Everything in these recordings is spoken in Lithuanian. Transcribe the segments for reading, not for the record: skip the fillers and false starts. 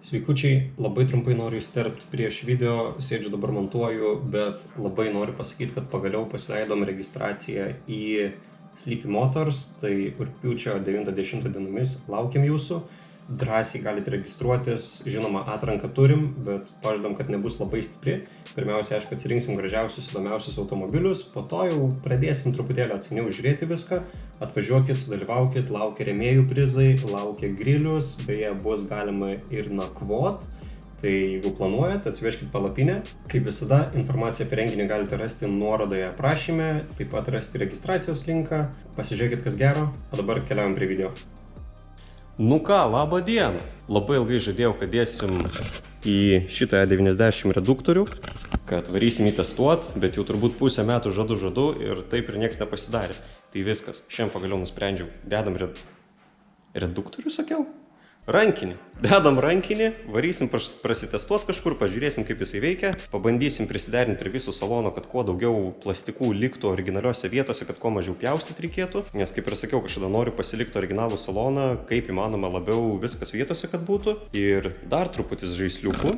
Sveikučiai, labai trumpai noriu įsterpti prieš video, sėdžiu dabar montuoju, bet labai noriu pasakyti, kad pagaliau pasileidom registraciją į Sleepy Motors, tai rugpjūčio 90 dienomis laukiam jūsų. Drąsiai galite registruotis, žinoma, atranką turim, bet pažadam, kad nebus labai stipri. Pirmiausia, aišku, atsirinksim gražiausius, įdomiausius automobilius, po to jau pradėsim truputėlį atsiniau žiūrėti viską. Atvažiuokit, sudalyvaukit, laukia rėmėjų prizai, laukia grilius, beje, bus galima ir nakvot. Tai jeigu planuojat, atsivežkit palapinę. Kaip visada, informaciją apie renginį galite rasti nuorodoje aprašyme, taip pat rasti registracijos linką. Pasižiūrėkit, kas gero, o dabar keliaujam prie video. Nu ką, labą dieną. Labai ilgai žadėjau, kad dėsim į šitą E90 reduktorių, kad varysim jį testuot, bet jau turbūt pusę metų žadu ir taip ir nieks nepasidarė. Tai viskas, šiandien pagaliau nusprendžiau, dedam reduktorių, sakiau? Rankinį. Dedam rankinį, varysim prasitestuot kažkur, pažiūrėsim, kaip jisai veikia, pabandysim prisiderinti prie viso salono, kad kuo daugiau plastikų liktų originaliuose vietose, kad kuo mažiau pjaustyti reikėtų, nes kaip ir sakiau, kažkada noriu pasilikti originalų saloną, kaip įmanoma labiau viskas vietose, kad būtų. Ir dar truputis žaisliukų.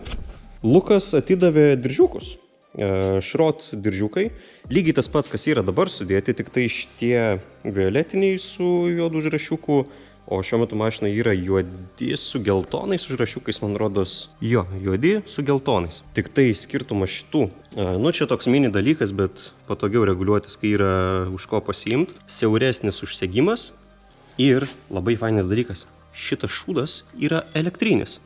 Lukas atidavė diržiukus. Šrot diržiukai. Lygiai tas pats, kas yra dabar sudėti, tik tai šitie violetiniai su juodu užrašiuku. O šiuo metu mašina yra juodi su geltonais užrašiukais, man rodos. Jo, juodi su geltonais. Tik tai skirtumas šitų. Nu, čia toks mini dalykas, bet patogiau reguliuotis, kai yra už ko pasiimt. Siauresnis užsegimas ir labai fainas dalykas. Šitas šūdas yra elektrinis.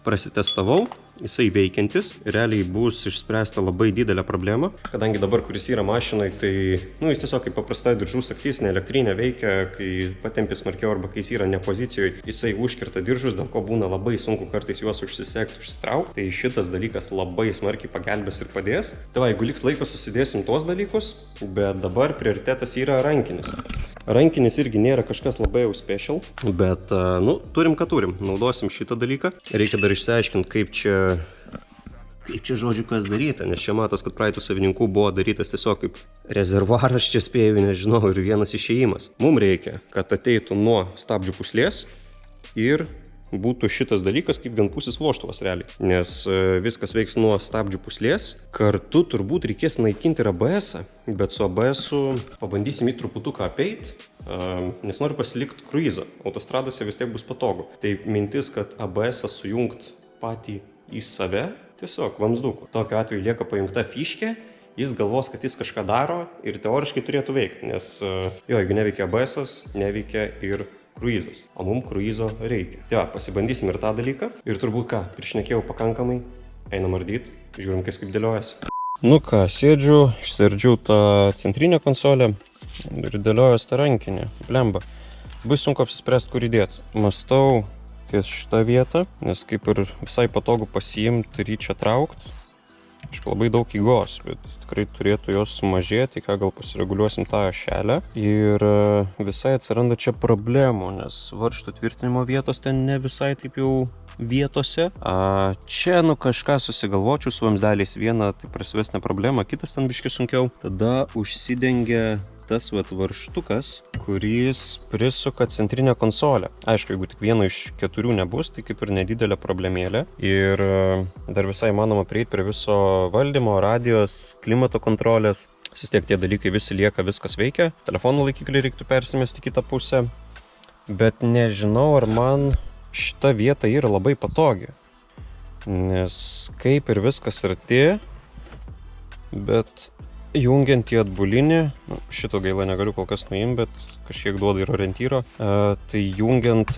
Prasitestavau, jisai veikiantis, realiai bus išspręsta labai didelė problema, kadangi dabar, kuris yra mašinai, tai, jis tiesiog kaip paprasta diržų sagtis, ne elektrinė veikia, kai patempi smarkiau arba kai jis yra ne pozicijoje, jisai užkirta diržus, dėl ko būna labai sunku kartais juos užsisekti, užsitraukti, tai šitas dalykas labai smarkiai pagelbės ir padės. Tai va, jeigu liks laiko, susidėsim tuos dalykus, bet dabar prioritetas yra rankinis. Rankinis irgi nėra kažkas labai jau special, bet, turim ką turim, naudosim šitą dalyką. Reikia dar išsiaiškinti, kaip čia žodžiu kas daryta, nes čia matos, kad praeitų savininkų buvo darytas tiesiog kaip rezervuaras, čia spėjau, nežinau, ir vienas išėjimas. Mums reikia, kad ateitų nuo stabdžių puslės ir būtų šitas dalykas kaip vienpusis vožtuvas realiai, nes viskas veiks nuo stabdžių puslės. Kartu turbūt reikės naikinti ir ABS-ą, bet su ABS-u pabandysim jį truputuką apeit, nes noriu pasilikti kruizą. Autostradose vis tiek bus patogu. Tai mintis, kad ABS-ą sujungt patį į save, tiesiog vamsduku. Tokiu atveju lieka pajungta fiškė, jis galvos, kad jis kažką daro ir teoriškai turėtų veikti, nes jeigu neveikia ABS-as, neveikia ir kruizas, o mums kruizo reikia. Tai va, pasibandysim ir tą dalyką. Ir turbūt ką, prišnekėjau pakankamai, einam ardyt, žiūrim, kaip dėliojasi. Nu ką, sėdžiu, išsiardžiau tą centrinę konsolę ir dėliojas tą rankinį, blemba. Bus sunku apsispręsti, kur įdėti. Mastau ties šitą vietą, nes kaip ir visai patogu pasiimti ir jį čia traukti. Aišku, labai daug įgos, bet tikrai turėtų jos sumažėti, ką gal pasireguliuosim tą ašelę. Ir visai atsiranda čia problemų, nes varžtų tvirtinimo vietos ten ne visai taip jau vietose. Čia kažką susigalvočiau su vamzdeliais, vieną tai prasivesnė problema, kitas ten biški sunkiau. Tada užsidengia tas varžtukas, kuris prisuka centrinę konsolę. Aišku, jeigu tik vieno iš 4 nebus, tai kaip ir nedidelė problemėlė. Ir dar visai manoma prieiti prie viso valdymo, radijos, klimato kontrolės. Vis tiek tie dalykai visi lieka, viskas veikia. Telefonų laikiklį reiktų persimesti kitą pusę. Bet nežinau, ar man šita vieta yra labai patogi. Nes kaip ir viskas arti, bet jungiant į atbulinį, šito gaila negaliu kol kas nuimti, bet kažkiek duoda ir orientyro, tai jungiant,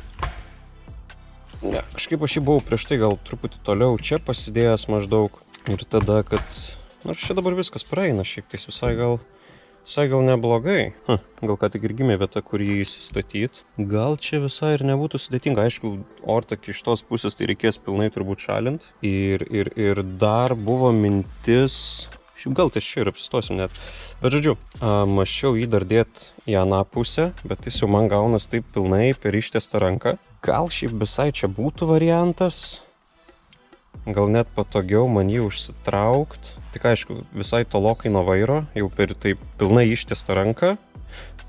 kažkaip aš jį buvau prieš tai gal truputį toliau čia pasidėjęs maždaug ir tada, kad, čia dabar viskas praeina, šiaip tais visai gal neblogai. Gal ką tik ir gimė vieta, kur jį įsistatyti. Gal čia visai ir nebūtų sudėtinga. Aišku, ortakį iš tos pusės tai reikės pilnai turbūt šalinti. Ir dar buvo mintis, gal ties čia ir apsistosim net. Bet žodžiu, maščiau jį dar dėti į aną pusę, bet jis jau man gaunas taip pilnai per ištiestą ranką. Gal šiaip visai čia būtų variantas. Gal net patogiau man jį užsitraukt. Tik aišku, visai tolokai nuo vairo, jau per taip pilnai ištiestą ranką.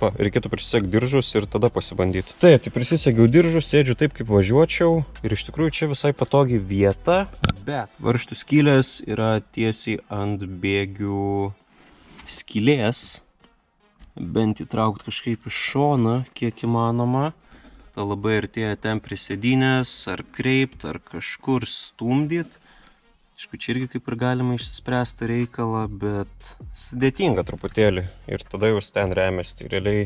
reikėtų prisisegti diržus ir tada pasibandyti. Taip, tai prisisegiau diržus, sėdžiu taip, kaip važiuočiau. Ir iš tikrųjų čia visai patogi vieta. Bet varžtų skylės yra tiesiai ant bėgių skylės. Bent įtraukti kažkaip iš šoną, kiek įmanoma. Ta labai artėja ten prie sėdynės, ar kreipt, ar kažkur stumdyt. Aišku, čia irgi kaip ir galima išsispręsti reikalą, bet sudėtinga truputėlį. Ir tada jau ten remiasi. Tai realiai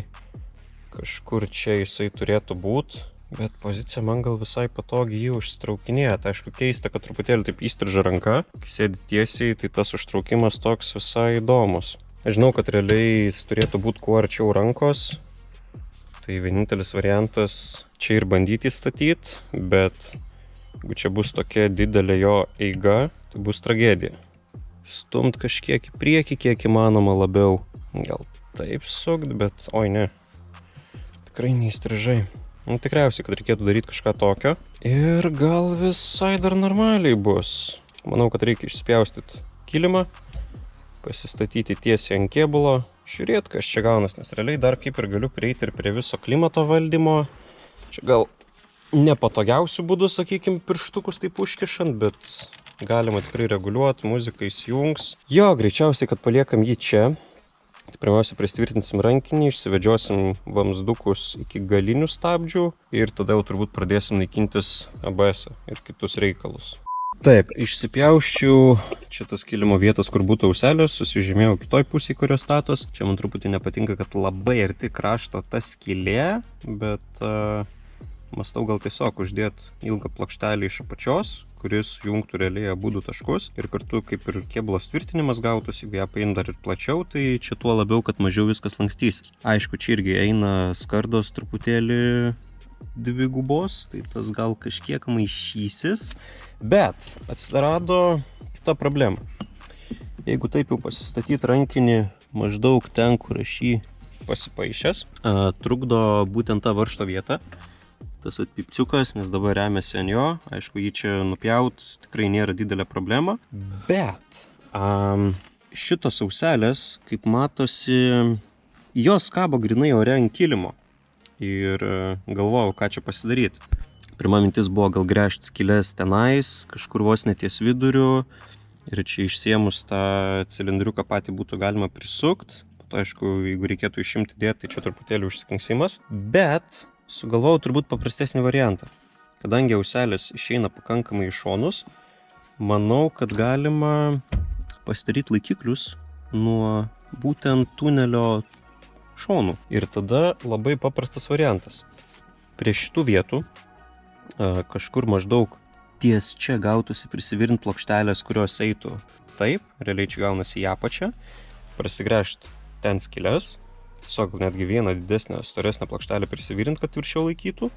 kažkur čia jisai turėtų būti, bet pozicija man gal visai patogi jį užsitraukinėja. Tai aišku, keista, kad truputėlį taip įstriža ranka. Kai sėdi tiesiai, tai tas užtraukimas toks visai įdomus. Aš žinau, kad realiai jis turėtų būti kuo arčiau rankos. Tai vienintelis variantas čia ir bandyti įstatyti, bet jeigu čia bus tokia didelė jo eiga, tai bus tragedija. Stumt kažkiek į priekį, kiek įmanoma labiau. Gal taip sukt, bet oi ne. Tikrai neįstrižai. Nu, tikriausiai, kad reikėtų daryti kažką tokio. Ir gal visai dar normaliai bus. Manau, kad reikia išspjaustyti kilimą, pasistatyti tiesiai ant kėbulo, žiūrėti, kas čia gaunas, nes realiai dar kaip ir galiu prieiti ir prie viso klimato valdymo. Čia gal nepatogiausių būdų, sakykime, pirštukus taip užkišant, bet galima tikrai reguliuoti, muzika įsijungs. Jo, greičiausiai, kad paliekam jį čia. Tai pirmiausia, pristvirtinsim rankinį, išsivedžiosim vamsdukus iki galinių stabdžių ir tada jau turbūt pradėsim naikintis ABS ir kitus reikalus. Taip, išsipjausčiau čia tas kilimo vietas, kur būtų auselės, susižymėjau kitoj pusėje, kurios statos. Čia man truputį nepatinka, kad labai arti krašto ta skylė, bet mąstau gal tiesiog uždėti ilgą plokštelį iš apačios, kuris jungtų realiai abudu taškus ir kartu kaip ir kėbulos tvirtinimas gautus, jeigu ją paim dar ir plačiau, tai čia tuo labiau, kad mažiau viskas lankstysis. Aišku, čia irgi eina skardos truputėlį dvigubos, tai tas gal kažkiek maišysis, bet atsirado kita problema. Jeigu taip jau pasistatyti rankinį maždaug ten, kur aš jį pasipaišęs, trukdo būtent tą varžto vietą. Tas atpipciukas, nes dabar remiasi ant jo, aišku, jį čia nupjaut tikrai nėra didelė problema, bet šitos auselės, kaip matosi, jos kabo grinai ore ant kilimo ir galvojau, ką čia pasidaryti. Pirma mintis buvo gal gręžti skylės tenais, kažkur vos neties viduriu ir čia išsėmus tą cilindriuką patį būtų galima prisukti. Po to, aišku, jeigu reikėtų išimti dėti, tai čia truputėlį užsikenksimas, bet sugalvojau turbūt paprastesnį variantą. Kadangi auselės išeina pakankamai į šonus, manau, kad galima pasidaryti laikiklius nuo būtent tunelio šonų. Ir tada labai paprastas variantas. Prie šitų vietų kažkur maždaug ties čia gautųsi prisivirint plokštelės, kurios eitų taip, realiai čia gaunasi į apačią, prasigręžti ten skylės, tiesiog netgi vieną didesnę, storesnę plokštelę prisivirint, kad viršiau laikytų,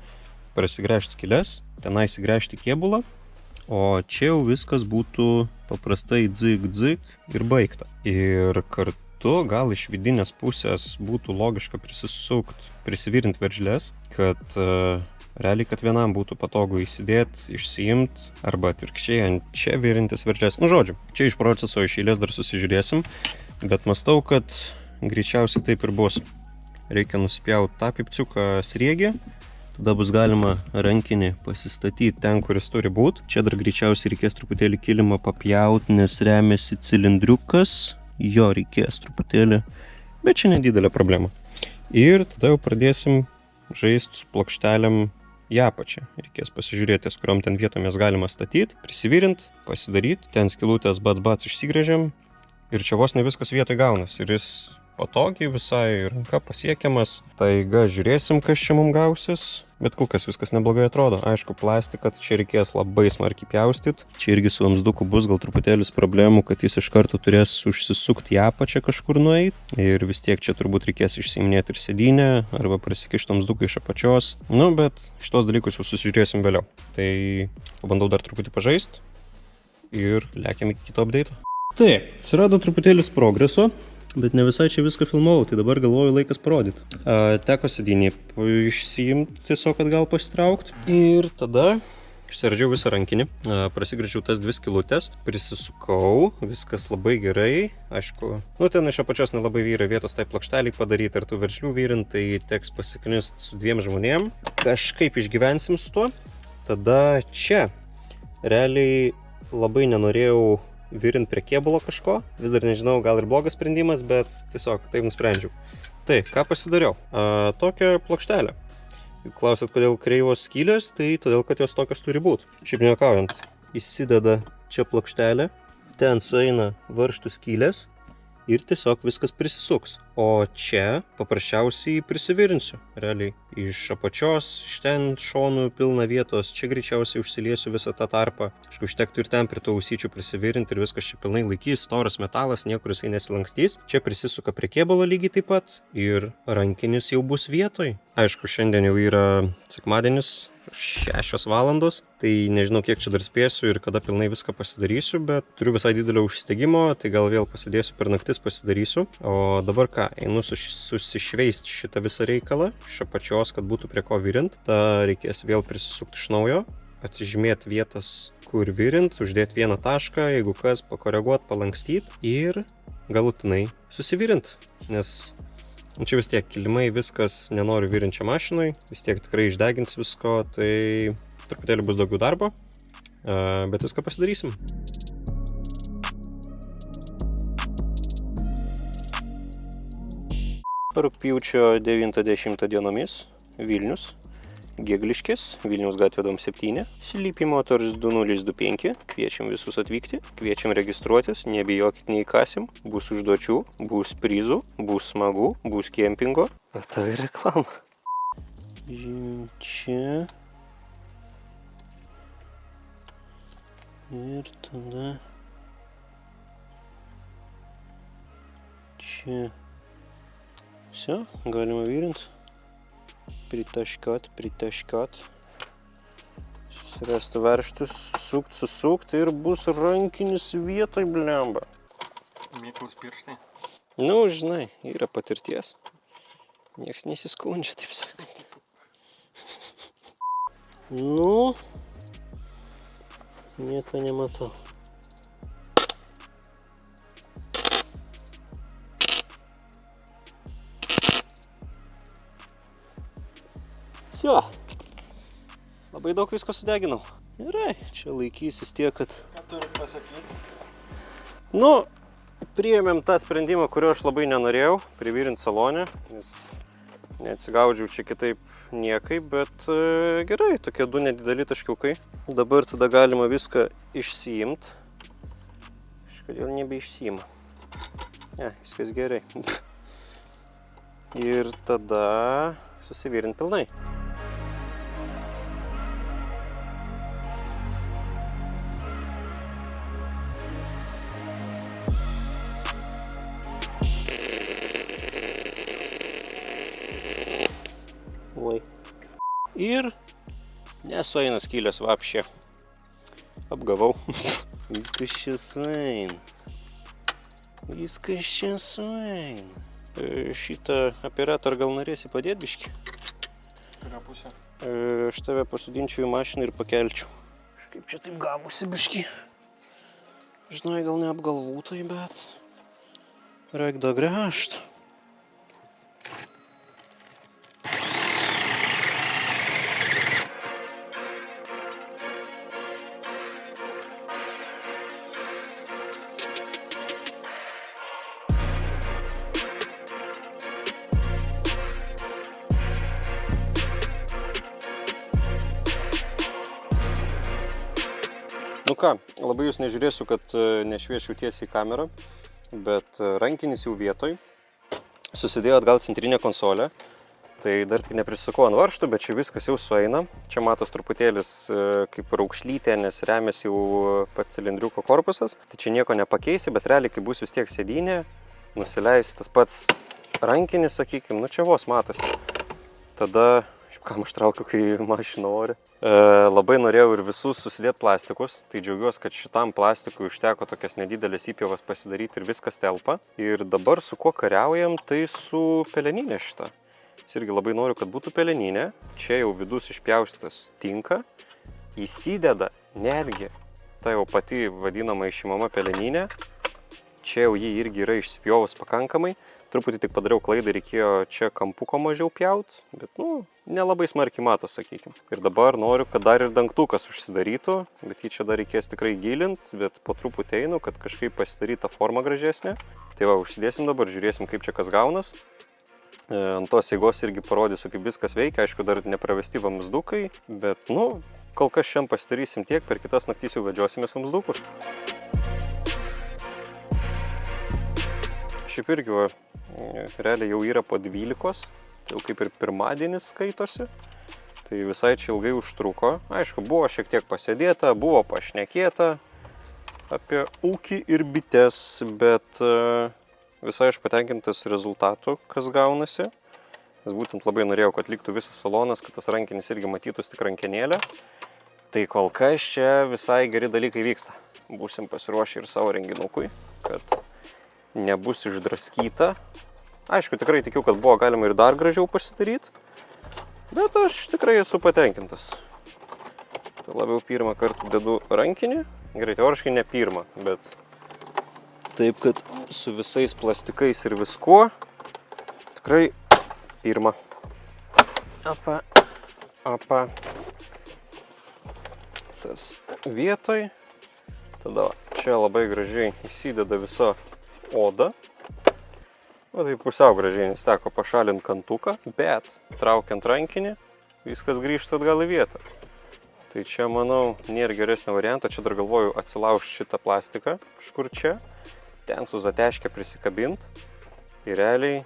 prasigręžti skylės, tenai įsigręžti kėbulą, o čia jau viskas būtų paprastai dzik ir baigta. Ir kartu gal iš vidinės pusės būtų logiška prisivirint veržlės, kad realiai, kad vienam būtų patogu įsidėti, išsiimti, arba atvirkščiai ant čia virintis veržlės. Nu, žodžiu, čia iš proceso iš eilės dar susižiūrėsim, bet mąstau, kad greičiausiai taip ir bus. Reikia nusipjauti tą pipciuką sriegį, tada bus galima rankinį pasistatyti ten, kuris turi būti. Čia dar greičiausiai reikės truputėlį kilimą papjauti, nes remiasi cilindriukas, jo reikės truputėlį, bet čia nedidelė problema. Ir tada jau pradėsim žaisti su plokštelėm į apačią. Reikės pasižiūrėti, kuriom ten vietom jas galima statyti, prisivirint, pasidaryti, ten skylutės bats išsigrėžiam ir čia vos ne viskas vietoj gaunas. Ir jis patogiai visai ranka pasiekiamas. Taiga žiūrėsim, kas čia mums gausis, bet kol kas viskas neblogai atrodo. Aišku, plastiką čia reikės labai smarkiai pjaustyti. Čia irgi su vamsduku bus gal truputėlis problemų, kad jis iš karto turės užsisukti į apačią kažkur nueiti. Ir vis tiek čia turbūt reikės išsiiminėti ir sėdynę, arba prasikišti vamsduką iš apačios. Nu, bet šitos dalykus jau susižiūrėsim vėliau. Tai pabandau dar truputį pažaisti ir lekiam iki kito update'o. Taip, atsirado truputėlis progreso. Bet ne visai čia viską filmavau, tai dabar galvoju laikas parodyti. Teko sėdynį išsiimti tiesiog, kad gal pasitraukti. Ir tada Išsiardžiau visą rankinį, prasigrįžiau tas 2 skylutes, prisisukau, viskas labai gerai, aišku, ten iš apačios nelabai vyra vietos tai plokšteliai padaryti ar tų veržlių vyrint, tai teks pasiknist su 2 žmonėm, kažkaip išgyvensim su tuo. Tada čia, realiai labai nenorėjau virint prie kėbulo kažko, vis dar nežinau, gal ir blogas sprendimas, bet tiesiog taip nusprendžiau. Tai, ką pasidariau? Tokią plokštelę. Jeigu klausėt, kodėl kreivos skylės, tai todėl, kad jos tokios turi būti. Šiaip nejuokaujant, įsideda čia plokštelė, ten sueina varžtų skylės ir tiesiog viskas prisisuks. O čia paprasčiausiai prisivirinsiu. Realiai iš apačios, iš ten šonų pilna vietos, čia greičiausiai užsiliesiu visą tą tarpą. Aišku, užtektų ir ten prie to ausyčių prisivirinti ir viskas čia pilnai laikys, storas metalas, niekur jisai nesilankstys. Čia prisisuka prie kėbulo lygiai taip pat ir rankinis jau bus vietoj. Aišku, šiandien jau yra sekmadienis, 6 valandos, tai nežinau, kiek čia dar spėsiu ir kada pilnai viską pasidarysiu, bet turiu visai didelio užsidegimo, tai gal vėl pasidėsiu per naktis pasidarysiu. O dabar ką, einu susišveisti šitą visą reikalą iš apačios, kad būtų prie ko virint. Ta reikės vėl prisisukti iš naujo, atsižymėti vietas, kur virint, uždėti vieną tašką, jeigu kas, pakoreguoti, palankstyti ir galutinai susivirint, nes čia vis tiek kilimai, viskas nenoriu virinčią mašinai, vis tiek tikrai išdegins visko, tai truputėlį bus daugiau darbo, bet viską pasidarysim. Rugpjūčio 90 dienomis Vilnius, Gėgliškės, Vilniaus gatvė dom 7, Sleepy Motors 2025, kviečiam visus atvykti, kviečiam registruotis, nebijokit neįkasim, bus užduočių, bus prizų, bus smagu, bus kempingo. O ta ir reklama. Žiūrėjom čia. Ir tada čia. Все, galima virint. Pritaškat. Susirasti varžtus, susukt ir bus rankinis vietoj, blemba. Mėklaus pirštai. Žinai, yra patirties. Niekas nesiskundžia, taip sakant. Nieko nematau. Sio, labai daug visko sudeginau. Gerai, čia laikysis tiek, kad... Ką turi pasakyti? Priėmėm tą sprendimą, kurio aš labai nenorėjau, privirint salonę, nes neatsigaudžiau čia kitaip niekaip, bet gerai, tokie 2 nedideli taškiukai. Dabar tada galima viską išsiimt. Kažkodėl nebeišsiima. Viskas gerai. Ir tada susivirint pilnai. Ir nesueina skylės vapšė. Apgavau. Viskas čia sueina. Šitą operatorą gal norėsi padėti biškį? Kurią pusę? Aš tave pasodinčiau į mašiną ir pakelčiau. Kažkaip čia taip gavosi biškį. Žinai, gal neapgalvūtai, bet reik da gręžt. Ką, labai jūs nežiūrėsiu, kad nešviečiau tiesiai į kamerą, bet rankinis jau vietoj. Susidėjo atgal centrinė konsolė, tai dar tik neprisukau ant varžtų, bet čia viskas jau sueina. Čia matos truputėlis kaip raukšlytė, nes remiasi jau pats cilindriuko korpusas. Tai čia nieko nepakeisi, bet realiai, kai bus vis tiek sėdynė, nusileis tas pats rankinis, sakykime, čia vos matosi. Tada... Kam aš traukiu, kai mašina ori. Labai norėjau ir visus susidėti plastikus, tai džiaugiuosi, kad šitam plastikui užteko tokias nedidelės įpjovas pasidaryti ir viskas telpa. Ir dabar su kuo kariaujam, tai su peleninė šita. Irgi labai noriu, kad būtų peleninė. Čia jau vidus išpjaustas tinka. įsideda netgi ta jau pati vadinama išimama peleninė. Čia jau jį irgi yra išspjovus pakankamai. Truputį tik padariau klaidą, reikėjo čia kampuko mažiau pjaut, bet, nelabai smarkiai matos, sakykim. Ir dabar noriu, kad dar ir dangtukas užsidarytų, bet jį čia dar reikės tikrai gilint, bet po truputį einu, kad kažkaip pasidaryt tą formą gražesnę. Tai va, užsidėsim dabar, žiūrėsim, kaip čia kas gaunas. Ant tos eigos irgi parodysiu, kaip viskas veikia. Aišku, dar nepravesti vamzdukai, bet, kol kas šiandien pasidarysim tiek, per kitas naktis jau vedžiosimės vamzdukus. Šiaip irgi, realiai jau yra po 12, tai jau kaip ir pirmadienis skaitosi. Tai visai čia ilgai užtruko. Aišku, buvo šiek tiek pasėdėta, buvo pašnekėta apie ūkį ir bites, bet visai aš patenkintas rezultatu, kas gaunasi. Nes būtent labai norėjau, kad liktų visas salonas, kad tas rankinis irgi matytųs tik rankenėlę. Tai kol kas čia visai geri dalykai vyksta. Būsim pasiruošę ir savo renginukui, kad nebus išdraskyta. Aišku, tikrai tikiu, kad buvo galima ir dar gražiau pasidaryti, bet aš tikrai esu patenkintas. Tai labiau pirmą kartą dedu rankinį. Gerai, teoriškai ne pirmą, bet taip, kad su visais plastikais ir viskuo tikrai pirmą. Apa. Tas vietoj. Tada čia labai gražiai įsideda visa oda. Tai pusiau gražiai, nes teko pašalinti kantuką, bet traukiant rankinį, viskas grįžta atgal į vietą. Tai čia, manau, nėra geresnio varianto. Čia dar galvoju atsilaužti šitą plastiką kažkur čia. Ten su zateške prisikabint. Ir realiai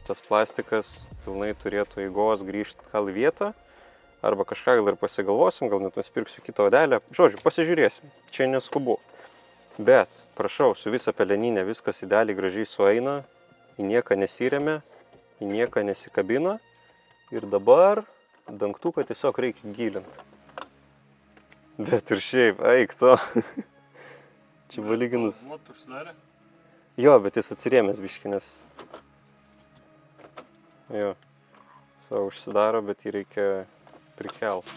tas plastikas pilnai turėtų eigos grįžti atgal į vietą. Arba kažką gal ir pasigalvosim, gal net nusipirksiu kitą odelę. Žodžiu, pasižiūrėsim. Čia neskubu. Bet, prašau, su visa peleninė viskas idealiai gražiai sueina, į nieką nesiremia, į nieką nesikabina. Ir dabar dangtuką tiesiog reikia gilinti. Bet ir šiaip, eik to. Čia palyginus. Jo, bet jis atsirėmęs biškį, nes... Jo, savo užsidaro, bet jį reikia prikelt.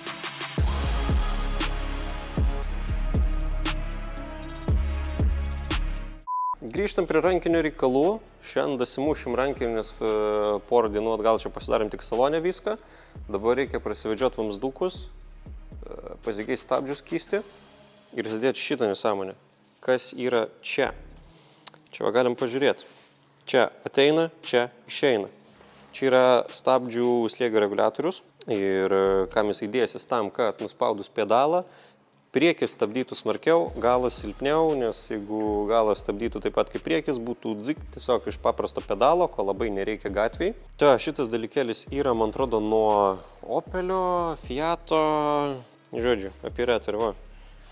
Grįžtam prie rankinio reikalų. Šiandien dasimušim rankinį, nes porą dienų atgal čia pasidarėm tik salone viską. Dabar reikia prasivedžioti vamzdukus, pasikeisti stabdžius keisti ir įsidėti šitą nesąmonę. Kas yra čia? Čia va galim pažiūrėti. Čia ateina, čia išeina. Čia yra stabdžių slėgio reguliatorius ir kam jis įdėsis tam, kad nuspaudus pedalą, priekis stabdytų smarkiau, galas silpniau, nes jeigu galas stabdytų taip pat kaip priekis, būtų dzik tiesiog iš paprasto pedalo, ko labai nereikia gatvėj. Šitas dalykėlis yra, man atrodo, nuo Opelio, Fiato, žodžiu, Apireter, va.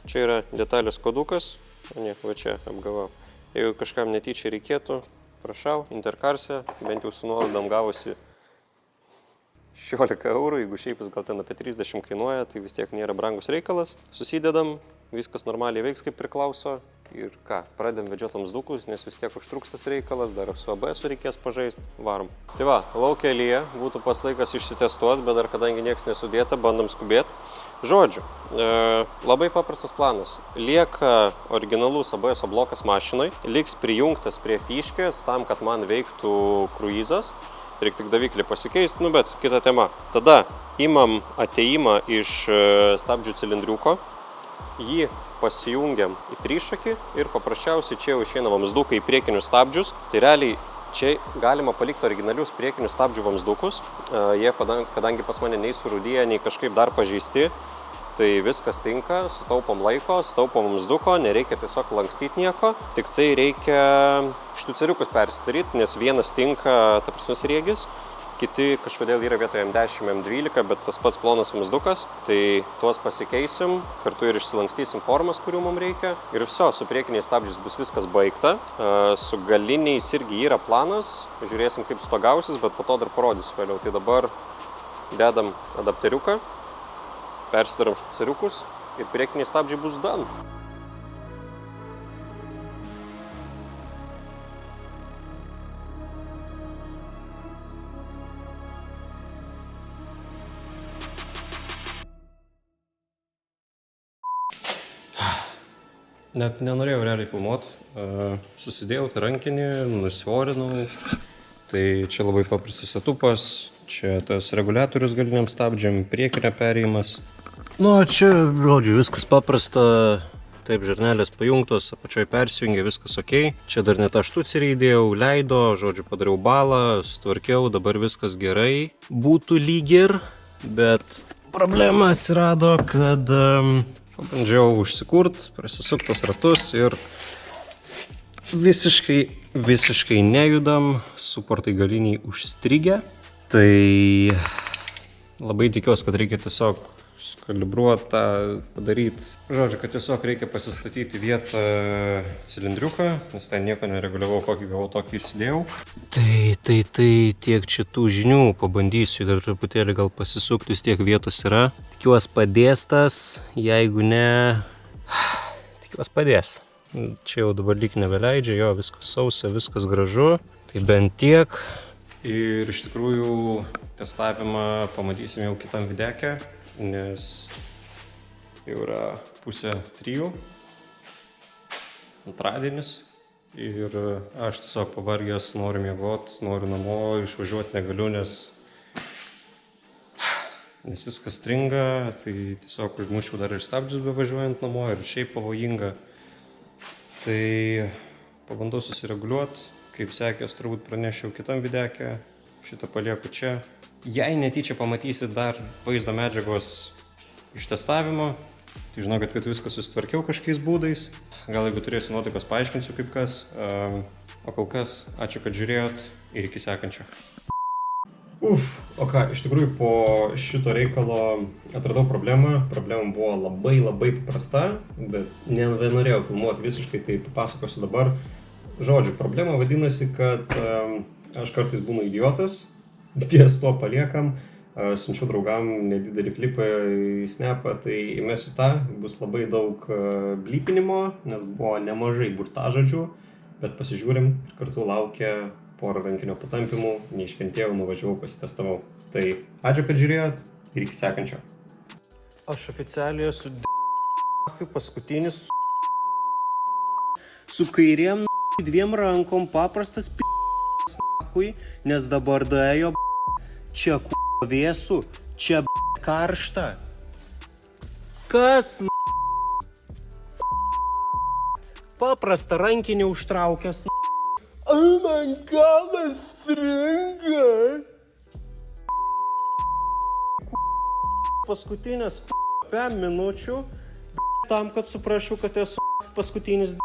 Čia yra detalės kodukas, va čia apgavau. Jeigu kažkam netyčia reikėtų, prašau, Intercarse, bent jau su nuolaidom gavosi 16 eurų, jeigu šiaip jis gal ten apie 30 kainuoja, tai vis tiek nėra brangus reikalas. Susidedam, viskas normaliai veiks kaip priklauso ir pradedam vedžioti vamzdukus, nes vis tiek užtruks tas reikalas, dar su ABS reikės pažaisti, varom. Tai va, laukia lyja, būtų pats laikas išsitestuoti, bet dar kadangi nieks nesudėta, bandom skubėti. Žodžiu, labai paprastas planas. Lieka originalus ABS blokas mašinai, liks prijungtas prie fiškės tam, kad man veiktų kruizas. Reikia tik daviklį pasikeisti, bet kita tema. Tada imam ateimą iš stabdžių cilindriuko, jį pasijungiam į trišakį ir paprasčiausiai čia jau išeina vamzdukai į priekinius stabdžius. Tai realiai čia galima palikti originalius priekinius stabdžių vamzdukus. Jie, kadangi pas mane nei surūdyja, nei kažkaip dar pažeisti, tai viskas tinka, sutaupom laiko, sutaupom vamzduko, nereikia tiesiog lankstyti nieko. Tik tai reikia štuceriukus persidaryti, nes vienas tinka, ta prasme, sriegis. Kiti kažkodėl yra vietoje M10, M12, bet tas pats plonas vamzdukas. Tai tuos pasikeisim, kartu ir išsilankstysim formas, kurių mums reikia. Ir viso, su priekiniais stabdžiais bus viskas baigta. Su galiniais irgi yra planas. Žiūrėsim, kaip su to gausis, bet po to dar parodysiu vėliau. Tai dabar dedam adapteriuką, persidarom štuceriukus ir priekiniai stabdžiai bus done. Net nenorėjau realiai filmuoti. Susidėjau tą rankinį, nusvorinau. Tai čia labai paprastas setupas. Čia tas reguliatorius galiniam stabdžiam, priekinio perėjimas. Nu, čia, žodžiu, viskas paprasta. Taip, žarnelės pajungtos, apačioj persijungė, viskas ok. Čia dar net aštucerį įdėjau, leido, žodžiu, padariau balą, sutvarkiau, dabar viskas gerai. Būtų lyg ir, bet problema atsirado, kad pabandžiau užsikurt, prasisuktos ratus ir visiškai nejudam, suportai galiniai užstrigę. Tai labai tikiuosi, kad reikia tiesiog kalibruoti tą, padaryti. Žodžiu, kad tiesiog reikia pasistatyti vietą cilindriuką, nes ten nieko nereguliavau, kokį gavau, tokį įsidėjau. Tai tiek čia tų žinių, pabandysiu dar truputėlį gal pasisukti, vis tiek vietos yra. Tikiuosi padės tas, jeigu ne, tikiuosi padės. Čia jau dabar lyg nebeleidžia, jo, viskas sausa, viskas gražu, tai bent tiek. Ir iš tikrųjų testavimą pamatysim jau kitam videke, nes jau yra 2:30, antradienis ir aš tiesiog pavargęs, noriu miegoti, noriu namo, išvažiuoti negaliu, nes viskas stringa, tai tiesiog užmuščiau dar ir stabdžius bevažiuojant namo ir šiaip pavojinga. Tai pabandau susireguliuoti, kaip sekės turbūt pranešiau kitam videke, šitą palieku čia. Jei netyčia pamatysit dar vaizdo medžiagos iš testavimo, tai žinokit, kad viską susitvarkiau kažkokiais būdais. Gal jeigu turėsiu nuotaikos, paaiškinsiu kaip kas. O kol kas, ačiū, kad žiūrėjot ir iki sekančio. O ką, iš tikrųjų po šito reikalo atradau problemą. Problema buvo labai paprasta, bet nenorėjau filmuoti visiškai, tai papasakosiu dabar. Žodžiu, problema vadinasi, kad aš kartais būnu idiotas, ties to paliekam, siunčiu draugam nedidelį klipą į snapą, tai įmesiu tą, bus labai daug blypinimo, nes buvo nemažai burtažodžių, bet pasižiūrim ir kartu laukia porą rankinio patampimų, neiškentėjau, nuvažiavau, pasitestavau. Tai ačiū, kad žiūrėjot ir iki sekančio. Aš oficialiai esu paskutinis su kairėm dviem rankom, paprastas nes dabar daėjo čia vėsų, čia karšta. Kas paprastą rankinį užtraukęs man galas stringa. Paskutinės 5 minučių tam, kad suprasčiau, kad esu paskutinis